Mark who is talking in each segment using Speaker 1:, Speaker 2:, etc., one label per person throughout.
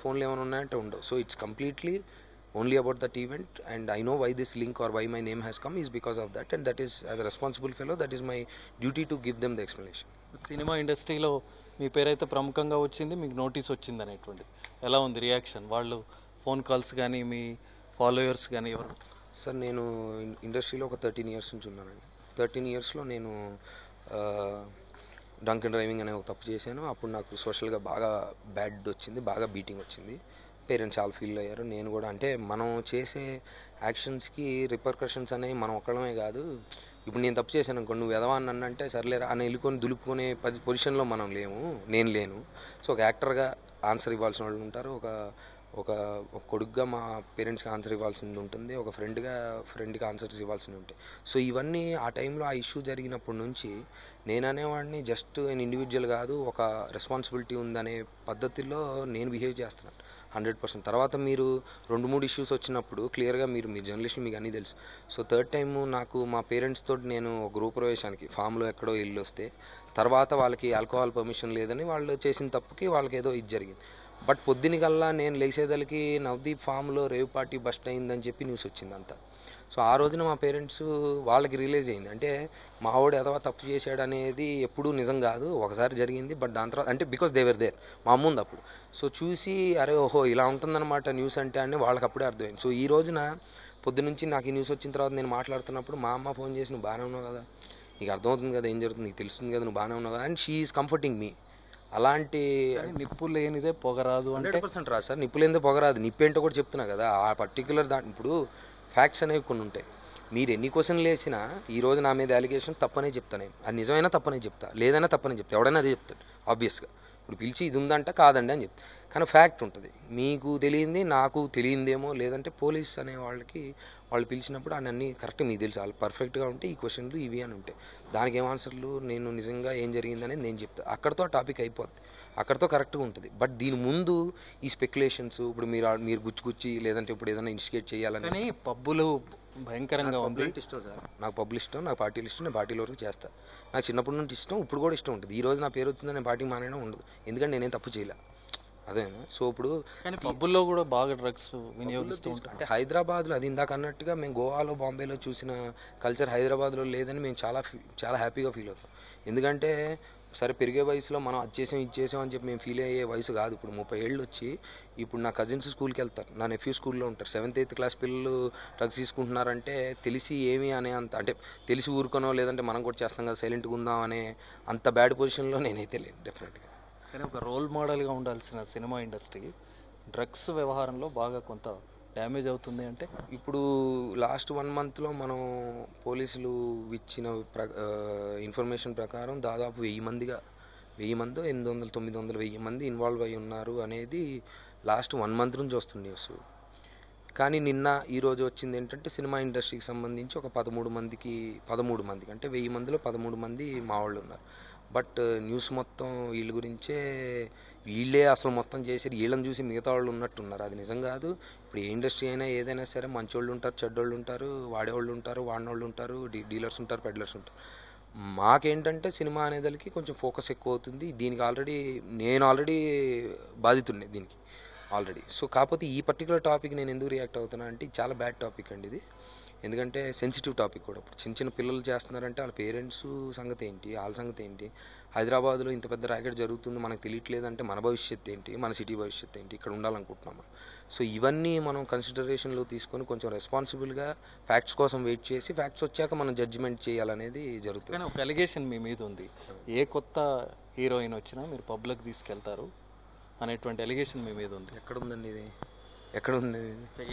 Speaker 1: ఫోన్లు ఏమైనా ఉన్నాయంటే ఉండవు. So it's completely only about that event, and I know why this link or why my name has come is because of that, and that is as a responsible fellow that is my duty to give them the explanation.
Speaker 2: Cinema ఇండస్ట్రీలో మీ పేరైతే ప్రముఖంగా వచ్చింది, మీకు notice వచ్చింది అనేటువంటిది ఎలా ఉంది రియాక్షన్? వాళ్ళు ఫోన్ కాల్స్ కానీ మీ ఫాలోయర్స్ కానీ ఎవరు?
Speaker 1: సార్ నేను ఇండస్ట్రీలో ఒక 13 years నుంచి ఉన్నానండి. 13 yearsలో నేను డ్రంక్ అండ్ డ్రైవింగ్ అనే ఒక తప్పు చేశాను. అప్పుడు నాకు సోషల్గా బాగా బ్యాడ్ వచ్చింది, బాగా బీటింగ్ వచ్చింది. పేరెంట్స్ చాలా ఫీల్ అయ్యారు, నేను కూడా. అంటే మనం చేసే యాక్షన్స్కి రిపర్కషన్స్ అనేవి మనం ఒక్కడమే కాదు. ఇప్పుడు నేను తప్పు చేశాను అనుకో, నువ్వు ఎదవా అని అంటే సర్లేరా అని వెళ్ళుకొని దులుపుకునే పొజిషన్లో మనం లేము, నేను లేను. సో ఒక యాక్టర్గా ఆన్సర్ ఇవ్వాల్సిన వాళ్ళు ఉంటారు, ఒక ఒక కొడుకుగా మా పేరెంట్స్కి ఆన్సర్ ఇవ్వాల్సింది ఉంటుంది, ఒక ఫ్రెండ్కి ఆన్సర్స్ ఇవ్వాల్సింది ఉంటాయి. సో ఇవన్నీ ఆ టైంలో ఆ ఇష్యూ జరిగినప్పటి నుంచి నేను అనేవాడిని జస్ట్ నేను ఇండివిజువల్ కాదు, ఒక రెస్పాన్సిబిలిటీ ఉందనే పద్ధతిలో నేను బిహేవ్ చేస్తున్నాను 100%. తర్వాత మీరు 2-3 ఇష్యూస్ వచ్చినప్పుడు క్లియర్గా మీరు జర్నలిస్ట్, మీకు అన్నీ తెలుసు. సో థర్డ్ టైము నాకు మా పేరెంట్స్ తోటి నేను గృహప్రవేశానికి ఫామ్లో ఎక్కడో వెళ్ళి వస్తే తర్వాత వాళ్ళకి ఆల్కహాల్ పర్మిషన్ లేదని వాళ్ళు చేసిన తప్పుకి వాళ్ళకి ఏదో ఇది జరిగింది. బట్ పొద్దునికల్లా నేను లేచేదలకి నవదీప్ ఫామ్లో రేవ్ పార్టీ బస్ట్ అయిందని చెప్పి న్యూస్ వచ్చింది అంతా. సో ఆ రోజున మా పేరెంట్స్ వాళ్ళకి రిలీజ్ అయింది, అంటే మా వాడు ఎదవా తప్పు చేశాడు అనేది ఎప్పుడూ నిజం కాదు, ఒకసారి జరిగింది. బట్ దాని తర్వాత అంటే బికాస్ దేవర్ దేర్, మా అమ్మ ఉంది అప్పుడు. సో చూసి అరే ఓహో ఇలా ఉంటుందన్నమాట న్యూస్ అంటే అని వాళ్ళకి అప్పుడే అర్థమైంది. సో ఈ రోజున పొద్దునుంచి నాకు ఈ న్యూస్ వచ్చిన తర్వాత నేను మాట్లాడుతున్నప్పుడు మా అమ్మ ఫోన్ చేసి నువ్వు బాగానే ఉన్నావు కదా, నీకు అర్థమవుతుంది కదా ఏం జరుగుతుంది, నీకు తెలుస్తుంది కదా, నువ్వు బాగానే ఉన్నావు కదా, అండ్ షీ ఈజ్ కంఫర్టింగ్ మీ. అలాంటి
Speaker 2: నిప్పు లేనిదే పొగరాదు అంటే
Speaker 1: 100% రాదు సార్. నిప్పు లేనిదే పొగరాదు. నిప్పు ఏంటో కూడా చెప్తున్నా కదా, ఆ పర్టికులర్ ఇప్పుడు ఫ్యాక్ట్స్ అనేవి కొన్ని ఉంటాయి. మీరు ఎన్ని క్వశ్చన్లు వేసినా ఈ రోజు నా మీద అలిగేషన్ తప్పనే చెప్తాను, అది నిజమైనా తప్పనే చెప్తా, లేదైనా తప్పనే చెప్తా, ఎవడైనా అదే చెప్తాడు ఆబ్వియస్గా. ఇప్పుడు పిలిచి ఇది ఉందంట కాదండి అని చెప్తా, కానీ ఫ్యాక్ట్ ఉంటుంది. మీకు తెలియంది నాకు తెలియందేమో, లేదంటే పోలీస్ అనే వాళ్ళకి వాళ్ళు పిలిచినప్పుడు అన్నీ కరెక్ట్ మీకు తెలుసు, వాళ్ళు పర్ఫెక్ట్గా ఉంటే ఈ క్వశ్చన్లు ఇవి అని ఉంటాయి, దానికి ఏం ఆన్సర్లు నేను నిజంగా ఏం జరిగిందనేది నేను చెప్తాను. అక్కడితో టాపిక్ అయిపోద్ది, అక్కడితో కరెక్ట్గా ఉంటుంది. బట్ దీని ముందు ఈ స్పెక్యులేషన్స్ ఇప్పుడు మీరు గుచ్చి లేదంటే ఇప్పుడు ఏదైనా ఇన్స్టిగేట్ చేయాలని.
Speaker 2: కానీ పబ్బులు భయంకరంగా ఉంది.
Speaker 1: ఇష్టం సార్, నాకు పబ్లు ఇష్టం, నాకు పార్టీలు ఇష్టం, నేను పార్టీల వరకు చేస్తాను. నాకు చిన్నప్పటి నుంచి ఇష్టం, ఇప్పుడు కూడా ఇష్టం ఉంటుంది. ఈ రోజు నా పేరు వచ్చిందని నేను పార్టీ మానేయడం ఉండదు, ఎందుకంటే నేనేం తప్పు చేయలే. అదేనా. సో ఇప్పుడు
Speaker 2: కానీ పబ్బుల్లో కూడా బాగా డ్రగ్స్ వినియోగిస్తూ ఉంటారు.
Speaker 1: అంటే హైదరాబాద్లో అది ఇందాక అన్నట్టుగా మేము గోవాలో బాంబేలో చూసిన కల్చర్ హైదరాబాద్లో లేదని మేము చాలా హ్యాపీగా ఫీల్ అవుతాం. ఎందుకంటే సరే పెరిగే వయసులో మనం అది చేసాం ఇది చేసాం అని చెప్పి మేము ఫీల్ అయ్యే వయసు కాదు. ఇప్పుడు 30 ఏళ్ళు వచ్చి ఇప్పుడు నా కజిన్స్ స్కూల్కి వెళ్తారు, నా నెఫ్యూ స్కూల్లో ఉంటారు. 7th 8th క్లాస్ పిల్లలు డ్రగ్స్ తీసుకుంటున్నారంటే తెలిసి ఏమి అనే అంత, అంటే తెలిసి ఊరుకోనో లేదంటే మనం కూడా చేస్తాం కదా సైలెంట్గా ఉందాం అనే అంత బ్యాడ్ పొజిషన్లో నేనైతే లేను డెఫినెట్గా.
Speaker 2: కానీ ఒక రోల్ మోడల్గా ఉండాల్సిన సినిమా ఇండస్ట్రీ డ్రగ్స్ వ్యవహారంలో బాగా కొంత డ్యామేజ్ అవుతుంది. అంటే
Speaker 1: ఇప్పుడు లాస్ట్ 1 monthలో మనం పోలీసులు ఇచ్చిన ఇన్ఫర్మేషన్ ప్రకారం దాదాపు 1000 మందిగా 800 900 1000 మంది ఇన్వాల్వ్ అయి ఉన్నారు అనేది లాస్ట్ 1 month నుంచి వస్తుంది న్యూస్. కానీ నిన్న ఈరోజు వచ్చింది ఏంటంటే సినిమా ఇండస్ట్రీకి సంబంధించి ఒక 13 మందికి అంటే 1000 మందిలో 13 మంది మా వాళ్ళు ఉన్నారు. బట్ న్యూస్ మొత్తం వీళ్ళ గురించే, వీళ్ళే అసలు మొత్తం చేసేది, వీళ్ళని చూసి మిగతా వాళ్ళు ఉన్నట్టున్నారు. అది నిజం కాదు. ఇప్పుడు ఏ ఇండస్ట్రీ అయినా ఏదైనా సరే మంచోళ్ళు ఉంటారు, చెడ్డోళ్ళు ఉంటారు, వాడేవాళ్ళు ఉంటారు, వాడినోళ్ళు ఉంటారు, డీలర్స్ ఉంటారు, పెడ్లర్స్ ఉంటారు. మాకేంటంటే సినిమా అనేదానికి కొంచెం ఫోకస్ ఎక్కువ అవుతుంది. దీనికి నేను ఆల్రెడీ బాధితుడిని దీనికి ఆల్రెడీ. సో కాకపోతే ఈ పర్టికులర్ టాపిక్ నేను ఎందుకు రియాక్ట్ అవుతున్నా అంటే ఇది చాలా బ్యాడ్ టాపిక్ అండి ఇది. ఎందుకంటే సెన్సిటివ్ టాపిక్ కూడా. ఇప్పుడు చిన్న పిల్లలు చేస్తున్నారంటే వాళ్ళ పేరెంట్స్ సంగతి ఏంటి, వాళ్ళ సంగతి ఏంటి, హైదరాబాద్లో ఇంత పెద్ద ర్యాకెట్ జరుగుతుంది మనకు తెలియట్లేదంటే మన భవిష్యత్తు ఏంటి, మన సిటీ భవిష్యత్తు ఏంటి, ఇక్కడ ఉండాలనుకుంటున్నాం మనం. సో ఇవన్నీ మనం కన్సిడరేషన్లో తీసుకొని కొంచెం రెస్పాన్సిబుల్గా ఫ్యాక్ట్స్ కోసం వెయిట్ చేసి ఫ్యాక్ట్స్ వచ్చాక మనం జడ్జిమెంట్ చేయాలనేది జరుగుతుంది.
Speaker 2: కానీ ఒక అలిగేషన్ మీ మీద ఉంది, ఏ కొత్త హీరోయిన్ వచ్చినా మీరు పబ్లిక్ తీసుకెళ్తారు అనేటువంటి అలిగేషన్ మీ మీద ఉంది.
Speaker 1: ఎక్కడుందండి ఇది, ఎక్కడుంది?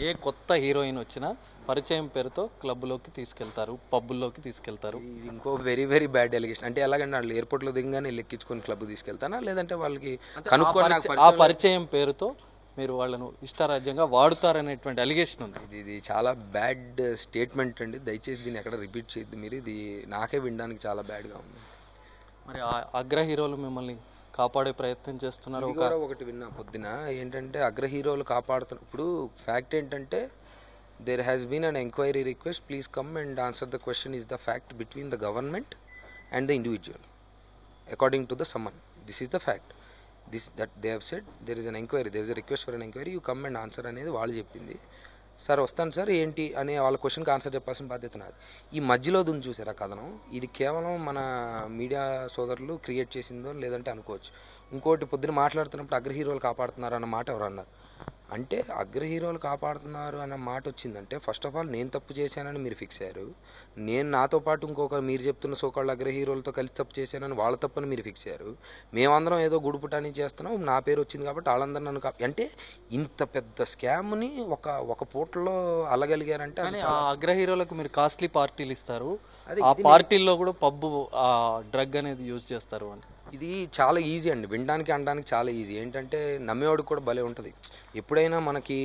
Speaker 2: ఏ కొత్త హీరోయిన్ వచ్చినా పరిచయం పేరుతో క్లబ్లోకి తీసుకెళ్తారు, పబ్బుల్లోకి తీసుకెళ్తారు.
Speaker 1: ఇది ఇంకో వెరీ వెరీ బ్యాడ్ ఎలిగేషన్. అంటే ఎలాగంటే వాళ్ళు ఎయిర్పోర్ట్లో దిగగానే లెక్కించుకొని క్లబ్ తీసుకెళ్తానా, లేదంటే వాళ్ళకి కనుక్కొని
Speaker 2: ఆ పరిచయం పేరుతో మీరు వాళ్ళను ఇష్టారాజ్యంగా వాడుతారనేటువంటి అలిగేషన్ ఉంది.
Speaker 1: ఇది చాలా బ్యాడ్ స్టేట్మెంట్ అండి, దయచేసి దీన్ని ఎక్కడ రిపీట్ చేయొద్దు మీరు. ఇది నాకే వినడానికి చాలా బ్యాడ్గా ఉంది.
Speaker 2: మరి అగ్ర హీరోలు మిమ్మల్ని కాపాడే ప్రయత్నం చేస్తున్నారు.
Speaker 1: ఒకటి విన్నా పొద్దున ఏంటంటే అగ్ర హీరోలు కాపాడుతున్నారు. ఇప్పుడు ఫ్యాక్ట్ ఏంటంటే there has been an enquiry request, please come and answer the question is the fact between the government and the individual according to the summon. This is the fact. That they have said there is an enquiry, there is a request for an enquiry, you come and answer అనేది వాళ్ళు చెప్పింది. Sir వస్తాను sir ఏంటి అనే వాళ్ళ క్వశ్చన్కి answer చెప్పాల్సిన బాధ్యత నాది. ఈ మధ్యలో దున్ని చూసారా కథనం, ఇది కేవలం మన మీడియా సోదరులు క్రియేట్ చేసిందో లేదంటే అనుకోవచ్చు. ఇంకోటి పొద్దున మాట్లాడుతున్నప్పుడు అగ్ర హీరోలు కాపాడుతున్నారు అన్న మాట ఎవరు అన్నారు అంటే, అగ్ర హీరోలు కాపాడుతున్నారు అన్న మాట వచ్చిందంటే ఫస్ట్ ఆఫ్ ఆల్ నేను తప్పు చేశానని మీరు ఫిక్స్ అయ్యారు, నేను నాతో పాటు ఇంకొక మీరు చెప్తున్న సోకాళ్ళ అగ్ర హీరోలతో కలిసి తప్పు చేశానని వాళ్ళ తప్పని మీరు ఫిక్స్ అయ్యారు. మేమందరం ఏదో గుడుపుటాని చేస్తున్నాం, నా పేరు వచ్చింది కాబట్టి వాళ్ళందరూ నన్ను అంటే ఇంత పెద్ద స్కామ్ని ఒక పూటలో అల్లగలిగారంటే అది
Speaker 2: ఆ అగ్ర హీరోలకు మీరు కాస్ట్లీ పార్టీలు ఇస్తారు, ఆ పార్టీల్లో కూడా పబ్బు ఆ డ్రగ్ అనేది యూజ్ చేస్తారు అని.
Speaker 1: ఇది చాలా ఈజీ అండి, వినడానికి అనడానికి చాలా ఈజీ. ఏంటంటే నమ్మేవాడికి కూడా భలే ఉంటుంది. ఎప్పుడైనా మనకి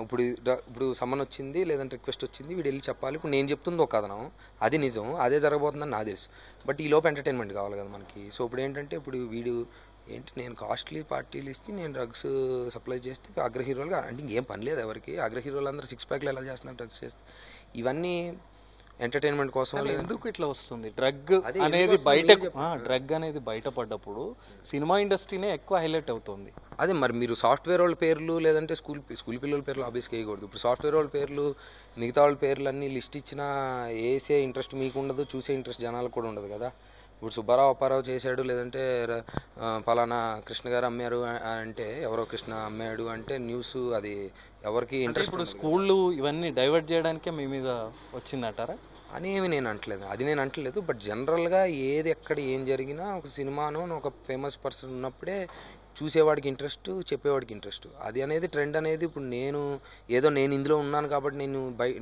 Speaker 1: ఇప్పుడు సమ్మన్ వచ్చింది లేదంటే రిక్వెస్ట్ వచ్చింది, వీడు వెళ్ళి చెప్పాలి. ఇప్పుడు నేను చెప్తుంది ఒక కథనం, అది నిజం, అదే జరగబోతుందని నాకు తెలుసు. బట్ ఈ లోపు ఎంటర్టైన్మెంట్ కావాలి కదా మనకి. సో ఇప్పుడు ఏంటంటే ఇప్పుడు వీడు ఏంటి, నేను కాస్ట్లీ పార్టీలు ఇస్తే నేను డ్రగ్స్ సప్లై చేస్తే అగ్ర హీరోలుగా అంటే ఇంకేం పని లేదు ఎవరికి. అగ్ర హీరోలు అందరూ 6 ప్యాక్లు ఎలా చేస్తున్నారు డ్రగ్స్ చేస్తే, ఇవన్నీ ఎంటర్టైన్మెంట్ కోసం.
Speaker 2: ఎందుకు ఇట్లా వస్తుంది డ్రగ్ అనేది డ్రగ్ అనేది బయటపడ్డప్పుడు సినిమా ఇండస్ట్రీనే ఎక్కువ హైలైట్ అవుతుంది.
Speaker 1: అదే మరి మీరు సాఫ్ట్వేర్ వాళ్ళ పేర్లు లేదంటే స్కూల్ పిల్లల పేర్లు ఆబ్వియస్గా వేయకూడదు. ఇప్పుడు సాఫ్ట్వేర్ వాళ్ళ పేర్లు మిగతా వాళ్ళ పేర్లు అన్నీ లిస్ట్ ఇచ్చినా వేసే ఇంట్రెస్ట్ మీకు ఉండదు, చూసే ఇంట్రెస్ట్ జనాలకు కూడా ఉండదు కదా. ఇప్పుడు సుబ్బారావు అప్పారావు చేశాడు లేదంటే ఫలానా కృష్ణ గారు అమ్మారు అంటే, ఎవరో కృష్ణ అమ్మాడు అంటే న్యూస్ అది ఎవరికి ఇంట్రెస్ట్.
Speaker 2: ఇప్పుడు స్కూళ్ళు ఇవన్నీ డైవర్ట్ చేయడానికే మీ మీద వచ్చిందంటారా
Speaker 1: అనేవి నేను అంటలేదు, అది నేను అంటలేదు. బట్ జనరల్గా ఏది ఎక్కడ ఏం జరిగినా ఒక సినిమాను ఒక ఫేమస్ పర్సన్ ఉన్నప్పుడే చూసేవాడికి ఇంట్రెస్ట్, చెప్పేవాడికి ఇంట్రెస్ట్. అది అనేది ట్రెండ్ అనేది ఇప్పుడు నేను ఇందులో ఉన్నాను కాబట్టి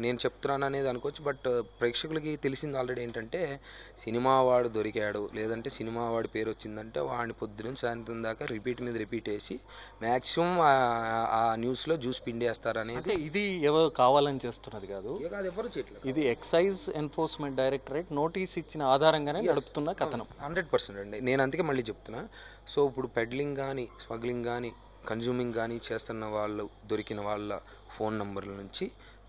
Speaker 1: నేను చెప్తున్నాను అనేది అనుకోవచ్చు. బట్ ప్రేక్షకులకి తెలిసింది ఆల్రెడీ ఏంటంటే, సినిమా వాడు దొరికాడు లేదంటే సినిమా వాడి పేరు వచ్చిందంటే వాడిని పొద్దున సాయంత్రం దాకా రిపీట్ మీద రిపీట్ వేసి మ్యాక్సిమం ఆ న్యూస్లో జ్యూస్ పిండేస్తారనేది.
Speaker 2: ఇది ఎవరు కావాలని చేస్తున్నది కాదు,
Speaker 1: ఎవరు చేయట్లేదు.
Speaker 2: ఇది ఎక్సైజ్ ఎన్ఫోర్స్మెంట్ డైరెక్టరేట్ నోటీస్ ఇచ్చిన ఆధారంగానే నడుపుతున్న కథనం.
Speaker 1: 100% అండి. నేను అందుకే మళ్ళీ చెప్తున్నా. సో ఇప్పుడు పెడ్లింగ్ కానీ స్మగ్లింగ్ కానీ కన్జ్యూమింగ్ కానీ చేస్తున్న వాళ్ళు దొరికిన వాళ్ళ ఫోన్ నంబర్ల నుంచి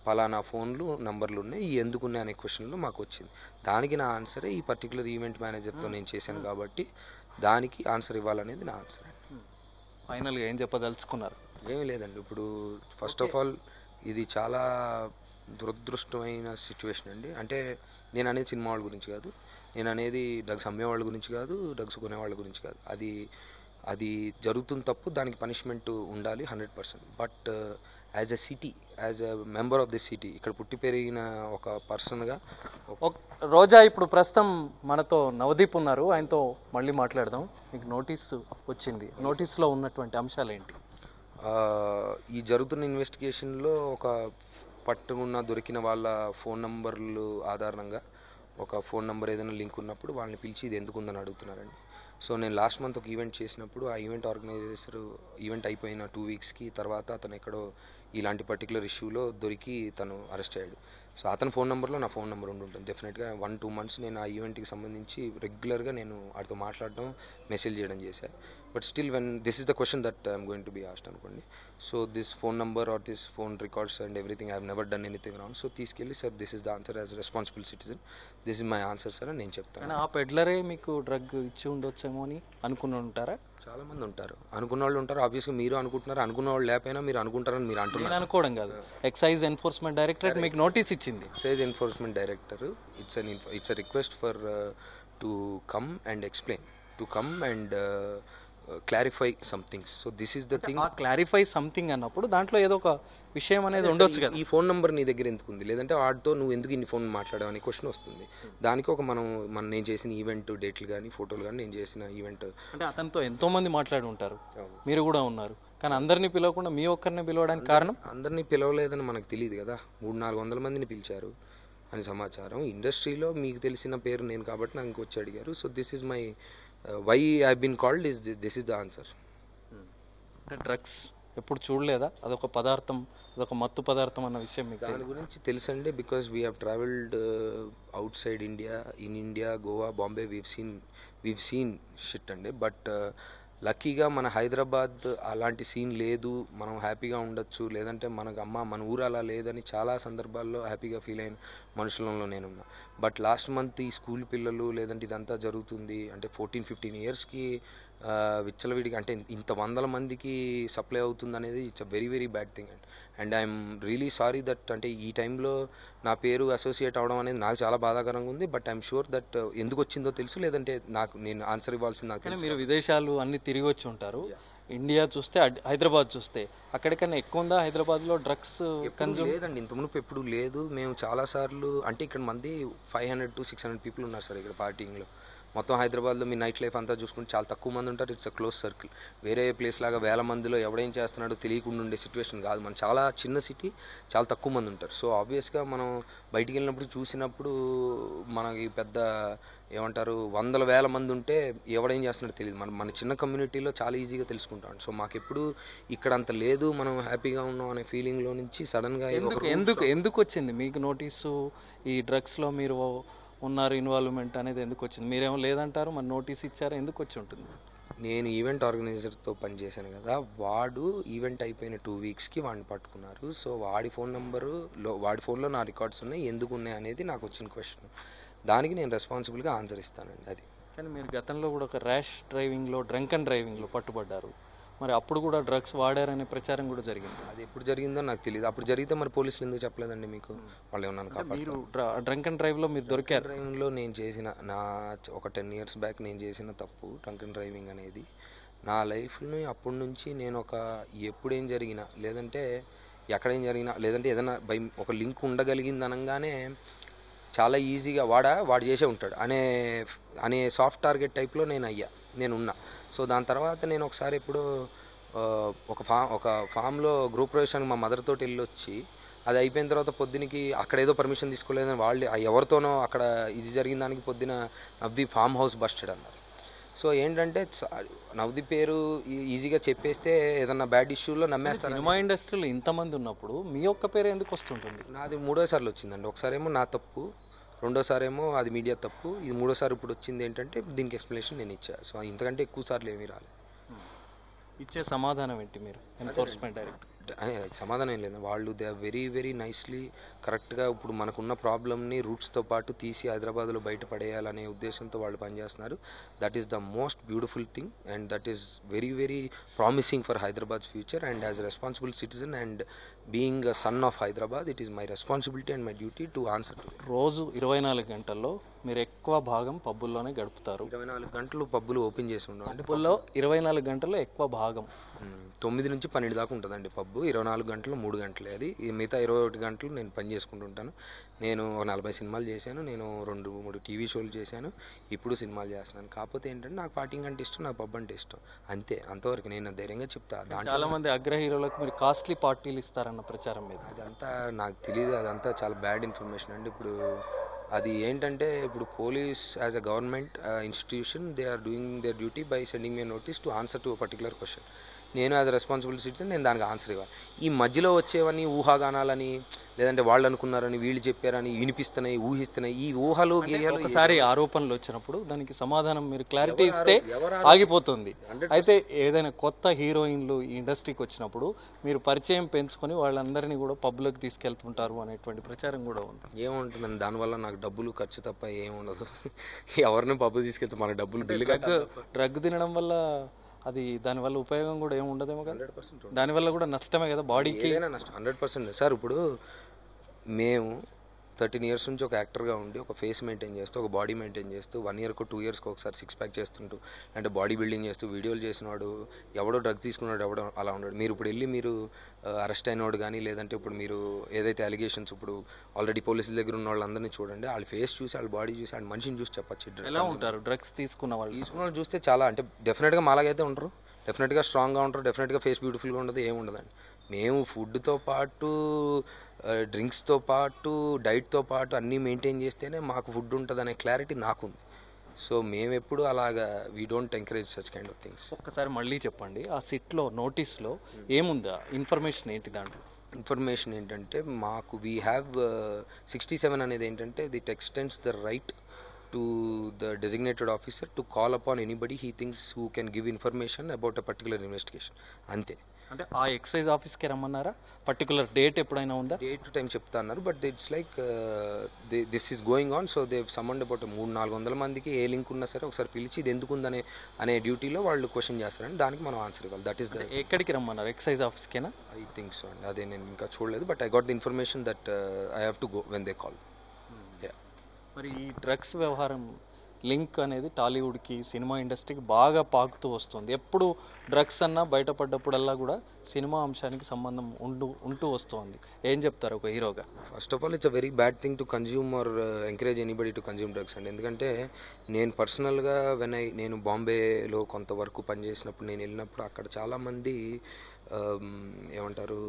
Speaker 1: పలానా ఫోన్లు నంబర్లు ఉన్నాయి, ఈ ఎందుకున్నాయి అనే క్వశ్చన్లు మాకు వచ్చింది. దానికి నా ఆన్సరే ఈ పర్టికులర్ ఈవెంట్ మేనేజర్తో నేను చేశాను కాబట్టి దానికి ఆన్సర్ ఇవ్వాలనేది నా ఆన్సర్ అండి.
Speaker 2: ఫైనల్గా ఏం చెప్పదలుచుకున్నారు?
Speaker 1: ఏమీ లేదండి. ఇప్పుడు ఫస్ట్ ఆఫ్ ఆల్ ఇది చాలా దురదృష్టమైన సిచ్యువేషన్ అండి. అంటే నేను అనేది సినిమా వాళ్ళ గురించి కాదు, నేను అనేది డ్రగ్స్ అమ్మేవాళ్ళ గురించి కాదు, డ్రగ్స్ కొనేవాళ్ళ గురించి కాదు. అది జరుగుతున్న తప్పు, దానికి పనిష్మెంట్ ఉండాలి 100%. But as a city, as a member of the city, ఇక్కడ పుట్టి పెరిగిన ఒక పర్సన్గా.
Speaker 2: రోజా ఇప్పుడు ప్రస్తుతం మనతో నవదీప్ ఉన్నారు, ఆయనతో మళ్ళీ మాట్లాడదాం. మీకు నోటీసు వచ్చింది, నోటీస్లో ఉన్నటువంటి అంశాలు ఏంటి?
Speaker 1: ఈ జరుగుతున్న ఇన్వెస్టిగేషన్లో ఒక పట్టుకున్న దొరికిన వాళ్ళ ఫోన్ నంబర్లు ఆధారంగా ఒక ఫోన్ నెంబర్ ఏదైనా లింక్ ఉన్నప్పుడు వాళ్ళని పిలిచి ఇది ఎందుకు ఉందని అడుగుతున్నారండి. సో నేను లాస్ట్ మంత్ ఒక ఈవెంట్ చేసినప్పుడు ఆ ఈవెంట్ ఆర్గనైజర్ ఈవెంట్ అయిపోయిన 2 వీక్స్కి తర్వాత అతను ఎక్కడో ఇలాంటి పర్టికులర్ ఇష్యూలో దొరికి తను అరెస్ట్ అయ్యాడు. సో అతని ఫోన్ నెంబర్లో నా ఫోన్ నెంబర్ ఉంటుంది. డెఫినెట్గా 1-2 మంత్స్ నేను ఆ ఈవెంట్కి సంబంధించి రెగ్యులర్గా నేను వాటితో మాట్లాడడం, మెసేజ్ చేయడం చేశాను. But still when this is the question that I'm going to be asked అనుకోండి. So this phone number or this phone records and everything I have never done anything wrong. So తీసుకెళ్ళి sir this is the answer as responsible citizen, this is my answer sir అని నేను చెప్తాను.
Speaker 2: ఆ పెడ్లరే మీకు drug ఇచ్చి ఉండొచ్చేమో అని అనుకుని ఉంటారా?
Speaker 1: చాలామంది ఉంటారు, అనుకున్న వాళ్ళు ఉంటారు. ఆబ్వియస్గా మీరు అనుకుంటున్నారు, అనుకున్న వాళ్ళు లేకపోయినా మీరు అనుకుంటారని మీరు అంటున్నారు.
Speaker 2: అనుకోవడం కాదు, ఎక్సైజ్ ఎన్ఫోర్స్మెంట్ డైరెక్టరేట్ మీకు నోటీస్ ఇచ్చింది.
Speaker 1: Excise enforcement director it's a request for to come and explain, to come and clarify somethings. So this is the thing.
Speaker 2: Clarify something అన్నప్పుడు దాంట్లో ఏదో ఒక విషయం అనేది ఉండొచ్చు కదా.
Speaker 1: ఈ ఫోన్ నెంబర్ నీ దగ్గర ఎందుకు ఉంది, లేదంటే వాటితో నువ్వు ఎందుకు ఇన్ని ఫోన్ మాట్లాడావు అనే క్వశ్చన్ వస్తుంది. దానికి ఒక నేను చేసిన ఈవెంట్ డేట్లు కానీ ఫోటోలు కానీ, నేను చేసిన ఈవెంట్
Speaker 2: అంటే అతనితో ఎంతో మంది మాట్లాడి ఉంటారు, మీరు కూడా ఉన్నారు, కానీ అందరినీ పిలవకుండా మీ ఒక్కరిని పిలవడానికి కారణం?
Speaker 1: అందరినీ పిలవలేదని మనకు తెలియదు కదా. 300-400 మందిని పిలిచారు అని సమాచారం. ఇండస్ట్రీలో మీకు తెలిసిన పేరు నేను కాబట్టి నాకు వచ్చి అడిగారు. So this is my why I been called, this is the answer.
Speaker 2: అంటే డ్రగ్స్ ఎప్పుడు చూడలేదా? అదొక పదార్థం, అదొక మత్తు పదార్థం అన్న విషయం మీకు
Speaker 1: దాని గురించి తెలుసండి. Because we have travelled out side India, in India, Goa, Bombay, we've seen shit అండి. బట్ లక్కీగా మన హైదరాబాద్ అలాంటి సీన్ లేదు, మనం హ్యాపీగా ఉండొచ్చు, లేదంటే మన ఊరు అలా లేదని చాలా సందర్భాల్లో హ్యాపీగా ఫీల్ అయిన మనుషులలో నేనున్నా. బట్ లాస్ట్ మంత్ ఈ స్కూల్ పిల్లలు లేదంటే ఇదంతా జరుగుతుంది అంటే 14-15 ఇయర్స్కి విచ్చలవిడిగా అంటే ఇంత వందల మందికి సప్లై అవుతుంది అనేది it's a very very bad thing and I'm really sorry that అంటే ఈ టైంలో నా పేరు అసోసియేట్ అవడం అనేది నాకు చాలా బాధాకరంగా ఉంది. బట్ ఐఎమ్ షూర్ దట్ ఎందుకు వచ్చిందో తెలుసు, లేదంటే నేను ఆన్సర్ ఇవ్వాల్సింది నాకు తెలుసు.
Speaker 2: మీరు విదేశాలు అన్ని తిరిగి వచ్చి ఉంటారు. ఇండియా చూస్తే హైదరాబాద్ చూస్తే అక్కడికన్నా ఎక్కువ ఉందా హైదరాబాద్లో డ్రగ్స్ కన్జ్యూమ్?
Speaker 1: లేదండి, ఇంత మునుపు ఎప్పుడు లేదు. మేము చాలాసార్లు అంటే ఇక్కడ మంది 500 to 600 పీపుల్ ఉన్నారు సార్ ఇక్కడ పార్టీలో. మొత్తం హైదరాబాద్లో మీ నైట్ లైఫ్ అంతా చూసుకుంటే చాలా తక్కువ మంది ఉంటారు. It's a close circle. వేరే ప్లేస్ లాగా వేల మందిలో ఎవడేం చేస్తున్నాడో తెలియకుండా ఉండే సిచ్యువేషన్ కాదు. మన చాలా చిన్న సిటీ, చాలా తక్కువ మంది ఉంటారు. సో ఆబ్వియస్గా మనం బయటికి వెళ్ళినప్పుడు చూసినప్పుడు మనకి పెద్ద ఏమంటారు వందల వేల మంది ఉంటే ఎవడేం చేస్తున్నాడో తెలియదు. మన చిన్న కమ్యూనిటీలో చాలా ఈజీగా తెలుసుకుంటాం. సో మాకెప్పుడు ఇక్కడ అంత లేదు, మనం హ్యాపీగా ఉన్నాం అనే ఫీలింగ్లో నుంచి సడన్గా
Speaker 2: ఎందుకు వచ్చింది మీకు నోటీసు ఈ డ్రగ్స్లో మీరు ఉన్నారు ఇన్వాల్వ్మెంట్ అనేది ఎందుకు వచ్చింది? మీరేమో లేదంటారు, మరి నోటీస్ ఇచ్చారా, ఎందుకు వచ్చి ఉంటుంది?
Speaker 1: నేను ఈవెంట్ ఆర్గనైజర్తో పనిచేశాను కదా, వాడు ఈవెంట్ అయిపోయిన 2 weeksకి వాడిని పట్టుకున్నారు. సో వాడి వాడి ఫోన్లో నా రికార్డ్స్ ఉన్నాయి, ఎందుకు ఉన్నాయి అనేది నాకు వచ్చిన క్వశ్చన్. దానికి నేను రెస్పాన్సిబుల్గా ఆన్సర్ ఇస్తానండి. అది
Speaker 2: కానీ మీరు గతంలో కూడా ఒక ర్యాష్ డ్రైవింగ్లో డ్రంక్ అండ్ డ్రైవింగ్లో పట్టుబడ్డారు. మరి అప్పుడు కూడా డ్రగ్స్ వాడారనే ప్రచారం కూడా జరిగింది.
Speaker 1: అది ఎప్పుడు జరిగిందో నాకు తెలియదు. అప్పుడు జరిగితే మరి పోలీసులు ఎందుకు చెప్పలేదండి మీకు? వాళ్ళు ఏమన్నాను కాబట్టి
Speaker 2: మీరు డ్రంక్ అండ్ డ్రైవ్లో మీరు దొరికారు.
Speaker 1: డ్రైవింగ్లో నేను చేసిన ఒక 10 years బ్యాక్ నేను చేసిన తప్పు డ్రంక్ అండ్ డ్రైవింగ్ అనేది నా లైఫ్ని అప్పటి నుంచి నేను ఎప్పుడేం జరిగినా లేదంటే ఎక్కడేం జరిగినా లేదంటే ఏదైనా ఒక లింక్ ఉండగలిగింది అనగానే చాలా ఈజీగా వాడు చేసే ఉంటాడు అనే సాఫ్ట్ టార్గెట్ టైప్లో నేనున్నా. సో దాని తర్వాత నేను ఒకసారి ఎప్పుడో ఒక ఫామ్లో గృహ ప్రవేశానికి మా మదర్ తోటి వెళ్ళొచ్చి అది అయిపోయిన తర్వాత పొద్దునకి అక్కడ ఏదో పర్మిషన్ తీసుకోలేదని వాళ్ళు ఎవరితోనో అక్కడ ఇది జరిగిన దానికి పొద్దున నవ్దీప్ ఫామ్ హౌస్ బస్టెడ్ అన్నారు. సో ఏంటంటే నవ్దీప్ పేరు ఈజీగా చెప్పేస్తే ఏదన్నా బ్యాడ్ ఇష్యూలో నమ్మేస్తారు.
Speaker 2: సినిమా ఇండస్ట్రీలో ఇంతమంది ఉన్నప్పుడు మీ ఒక్క పేరు ఎందుకు వస్తుంటుంది?
Speaker 1: నాది 3వ సార్లు వచ్చిందండి. ఒకసారేమో నా తప్పు, 2వ సారేమో అది మీడియా తప్పు, ఇది 3వ సారి ఇప్పుడు వచ్చింది ఏంటంటే దీనికి ఎక్స్ప్లెనేషన్ నేను ఇచ్చా. సో ఇంతకంటే ఎక్కువ సార్లు ఏమీ రాలేదు.
Speaker 2: ఇచ్చే సమాధానం ఏంటి మీరు ఎన్ఫోర్స్మెంట్ డైరెక్టర్?
Speaker 1: సమాధానం ఏం లేదు. వాళ్ళు they are very very nicely కరెక్ట్గా ఇప్పుడు మనకున్న ప్రాబ్లమ్ని రూట్స్తో పాటు తీసి హైదరాబాద్లో బయటపడేయాలనే ఉద్దేశంతో వాళ్ళు పనిచేస్తున్నారు. That is the most beautiful thing and that is very very promising for Hyderabad's future. And as responsible citizen and being a son of Hyderabad, it is my responsibility and my duty to answer to.
Speaker 2: రోజు 24 గంటల్లో మీరు ఎక్కువ భాగం పబ్బుల్లోనే గడుపుతారు.
Speaker 1: 24 గంటలు పబ్బులు open చేసి ఉండవు అంటే
Speaker 2: పబ్బుల్లో 24 గంటల్లో ఎక్కువ భాగం
Speaker 1: 9 నుంచి 12 దాకా ఉంటుందండి పబ్బు. 24 గంటలు 3 గంటలే అది. మిగతా 21 గంటలు నేను పని చేసుకుంటుంటాను. నేను 40 సినిమాలు చేశాను, నేను 2-3 టీవీ షోలు చేశాను, ఇప్పుడు సినిమాలు చేస్తున్నాను. కాకపోతే ఏంటంటే నాకు పార్టింగ్ అంటే ఇష్టం, నాకు పబ్ అంటే ఇష్టం, అంతే. అంతవరకు నేను ధైర్యంగా చెప్తా.
Speaker 2: చాలా మంది అగ్ర హీరోలకు మీరు కాస్ట్లీ పార్టీలు ఇస్తారన్న ప్రచారం మీద
Speaker 1: అదంతా నాకు తెలియదు. అదంతా చాలా బ్యాడ్ ఇన్ఫర్మేషన్ అండి. ఇప్పుడు అది ఏంటంటే ఇప్పుడు police as a government institution they are doing their duty by sending me notice to answer to particular question. నేను యాజ్ అ రెస్పాన్సిబుల్ సిటిజన్ నేను దానికి ఆన్సర్ ఇవ్వాలి. ఈ మధ్యలో వచ్చేవన్నీ ఊహాగానాలని లేదంటే వాళ్ళు అనుకున్నారని వీళ్ళు చెప్పారని వినిపిస్తున్నాయి, ఊహిస్తున్నాయి. ఈ ఊహలు
Speaker 2: ఒకసారి ఆరోపణలు వచ్చినప్పుడు దానికి సమాధానం మీరు క్లారిటీ ఇస్తే ఆగిపోతుంది. అయితే ఏదైనా కొత్త హీరోయిన్లు ఈ ఇండస్ట్రీకి వచ్చినప్పుడు మీరు పరిచయం పెంచుకొని వాళ్ళందరినీ కూడా పబ్లోకి తీసుకెళ్తుంటారు అనేటువంటి ప్రచారం కూడా ఉంది.
Speaker 1: ఏముంటుందండి దానివల్ల నాకు డబ్బులు ఖర్చు తప్ప ఏముండదు. ఎవరిని పబ్బు తీసుకెళ్తే మన డబ్బులు
Speaker 2: డ్రగ్ తినడం వల్ల అది దానివల్ల ఉపయోగం కూడా ఏమి ఉండదేమో కదా. 100% దానివల్ల కూడా నష్టమే కదా బాడీకి.
Speaker 1: నష్టం 100% సార్. ఇప్పుడు మేము 13 years నుంచి ఒక యాక్టర్గా ఉండి ఒక ఫేస్ మెయింటైన్ చేస్తూ ఒక బాడీ మెయింటైన్ చేస్తూ 1 yearకో 2 yearsకో ఒకసారి 6 pack చేస్తుంటూ అంటే బాడీ బిల్డింగ్ చేస్తూ వీడియోలు చేసినవాడు ఎవడో డ్రగ్స్ తీసుకున్నాడు ఎవడో అలా ఉన్నాడు. మీరు ఇప్పుడు వెళ్ళి మీరు అరెస్ట్ అయినవాడు కానీ లేదంటే ఇప్పుడు మీరు ఏదైతే అలిగేషన్స్ ఇప్పుడు ఆల్రెడీ పోలీసుల దగ్గర ఉన్న వాళ్ళందరినీ చూడండి, వాళ్ళ ఫేస్ చూసి వాళ్ళ బాడీ చూసి వాళ్ళ మనిషిని చూసి చెప్పచ్చు.
Speaker 2: ఎలా ఉంటారు డ్రగ్స్ తీసుకున్న వాళ్ళు
Speaker 1: చూస్తే చాలా అంటే డెఫినెట్గా మాలాగైతే ఉండరు, డెఫినెట్గా స్ట్రాంగ్గా ఉంటారు, డెఫినెట్గా ఫేస్ బ్యూటిఫుల్గా ఉండదు, ఏముండదండి. మేము ఫుడ్తో పాటు డ్రింక్స్తో పాటు డైట్తో పాటు అన్నీ మెయింటైన్ చేస్తేనే మాకు ఫుడ్ ఉంటుంది అనే క్లారిటీ నాకుంది. సో మేము ఎప్పుడు అలాగా we don't encourage such kind of things.
Speaker 2: ఒక్కసారి మళ్ళీ చెప్పండి, ఆ సిట్లో నోటీస్లో ఏముందా ఇన్ఫర్మేషన్ ఏంటి? దాంట్లో
Speaker 1: ఇన్ఫర్మేషన్ ఏంటంటే మాకు వీ హ్యావ్ 67 అనేది ఏంటంటే that extends the right to the designated officer to call upon anybody he thinks who can give information about a particular investigation. అంతే.
Speaker 2: అంటే ఆ ఎక్సైజ్ ఆఫీస్కి రమ్మన్నారా? పర్టికులర్ డేట్ ఎప్పుడైనా ఉందా?
Speaker 1: డేట్ టు టైం చెప్తా అన్నారు, but it's like this is going on. So they summoned about 300-400 మందికి ఏ link ఉన్నా సరే ఒకసారి పిలిచి ఇది ఎందుకు ఉందనే డ్యూటీలో వాళ్ళు క్వశ్చన్ చేస్తారని దానికి మనం ఆన్సర్ ఇవ్వాలి. దట్ ఈస్ ద
Speaker 2: ఎక్కడికి రమ్మన్నారు? ఎక్సైజ్ ఆఫీస్కేనా?
Speaker 1: ఐ థింక్ సో అండి. అదే నేను ఇంకా చూడలేదు, but I got the information that I have to go when they call.
Speaker 2: మరి ఈ డ్రగ్స్ వ్యవహారం లింక్ అనేది టాలీవుడ్కి, సినిమా ఇండస్ట్రీకి బాగా పాకుతూ వస్తుంది. ఎప్పుడు డ్రగ్స్ అన్నా బయటపడ్డప్పుడల్లా కూడా సినిమా అంశానికి సంబంధం ఉంటూ వస్తుంది. ఏం చెప్తారు ఒక హీరోగా?
Speaker 1: First of all it's a very bad thing to consume or encourage anybody to consume drugs అండి. ఎందుకంటే నేను పర్సనల్గా నేను బాంబేలో కొంతవరకు పనిచేసినప్పుడు నేను వెళ్ళినప్పుడు అక్కడ చాలామంది ఏమంటారు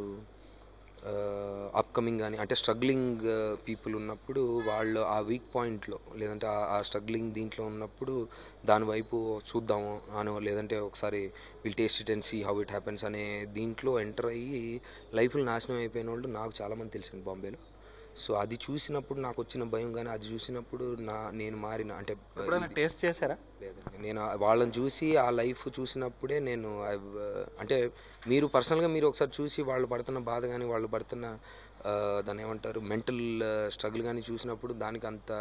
Speaker 1: అప్కమింగ్ కానీ అంటే స్ట్రగ్లింగ్ పీపుల్ ఉన్నప్పుడు వాళ్ళు ఆ వీక్ పాయింట్లో లేదంటే ఆ స్ట్రగ్లింగ్ దీంట్లో ఉన్నప్పుడు దానివైపు చూద్దాము అనో లేదంటే ఒకసారి will taste it and see how it happens అనే దీంట్లో ఎంటర్ అయ్యి లైఫ్లు నాశనం అయిపోయిన వాళ్ళు నాకు చాలామంది తెలిసింది బాంబేలో. సో అది చూసినప్పుడు నాకు వచ్చిన భయం, కానీ అది చూసినప్పుడు నేను మారిన అంటే
Speaker 2: టేస్ట్ చేశారా?
Speaker 1: లేదండి, నేను వాళ్ళని చూసి ఆ లైఫ్ చూసినప్పుడే నేను అంటే మీరు పర్సనల్గా మీరు ఒకసారి చూసి వాళ్ళు పడుతున్న బాధ కానీ వాళ్ళు పడుతున్న దాన్ని ఏమంటారు మెంటల్ స్ట్రగుల్ కానీ చూసినప్పుడు దానికి అంత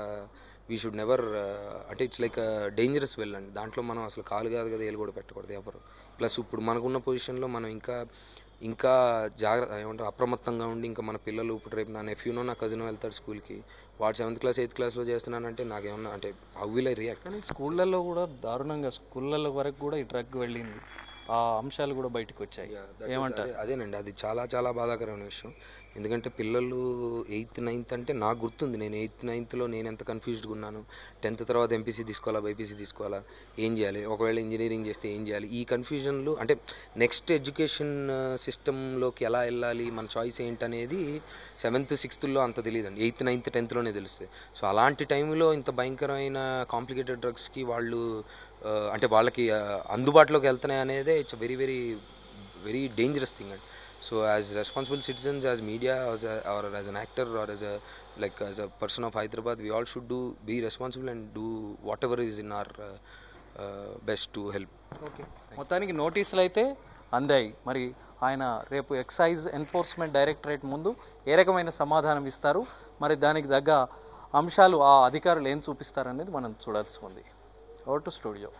Speaker 1: వీ షుడ్ నెవర్ అంటే ఇట్స్ లైక్ డేంజరస్ వెళ్ళండి. దాంట్లో మనం అసలు కాలు కాదు కదా ఏలు కూడా పెట్టకూడదు ఎవరు. ప్లస్ ఇప్పుడు మనకున్న పొజిషన్లో మనం ఇంకా జాగ్రత్త ఏమంటారు అప్రమత్తంగా ఉండి ఇంకా మన పిల్లలు ఇప్పుడు రేపు నా నెఫ్యూనో నా కజిన్ వెళ్తాడు స్కూల్కి, వాడు 7th క్లాస్ 8th క్లాస్లో చేస్తున్నానంటే నాకేమన్నా అంటే హౌ విల్ ఐ రియాక్ట్?
Speaker 2: కానీ స్కూళ్ళల్లో కూడా దారుణంగా స్కూళ్ళల్లో వరకు కూడా ఈ డ్రగ్ వెళ్ళింది, ఆ అంశాలు కూడా బయటకు వచ్చాయి. ఏమంటారు?
Speaker 1: అదేనండి, అది చాలా చాలా బాధాకరమైన విషయం. ఎందుకంటే పిల్లలు 8th 9th అంటే నాకు గుర్తుంది నేను 8th 9thలో నేను ఎంత కన్ఫ్యూజ్డ్గా ఉన్నాను. 10th తర్వాత ఎంపీసీ తీసుకోవాలా బైపీసీ తీసుకోవాలా, ఏం చేయాలి, ఒకవేళ ఇంజనీరింగ్ చేస్తే ఏం చేయాలి, ఈ కన్ఫ్యూజన్లు అంటే నెక్స్ట్ ఎడ్యుకేషన్ సిస్టంలోకి ఎలా వెళ్ళాలి, మన చాయిస్ ఏంటనేది 7th 6thలో అంత తెలియదండి, 8th 9th 10thలోనే తెలుస్తుంది. సో అలాంటి టైంలో ఇంత భయంకరమైన కాంప్లికేటెడ్ డ్రగ్స్కి వాళ్ళు అంటే వాళ్ళకి అందుబాటులోకి వెళ్తున్నాయి అనేది it's very very very dangerous thing అండి. So as responsible citizens, as media, or as an actor, or as a person of Hyderabad, we all should be responsible and do whatever is in our best to help.
Speaker 2: Okay, మొత్తానికి నోటీసులు అయితే అందాయి. మరి ఆయన రేపు excise enforcement directorate ముందు ఏ రకమైన సమాధానం ఇస్తారు, మరి దానికి తగ్గ అంశాలు ఆ అధికారులు ఏం చూపిస్తారనేది మనం చూడాల్సి ఉంది. Over to studio.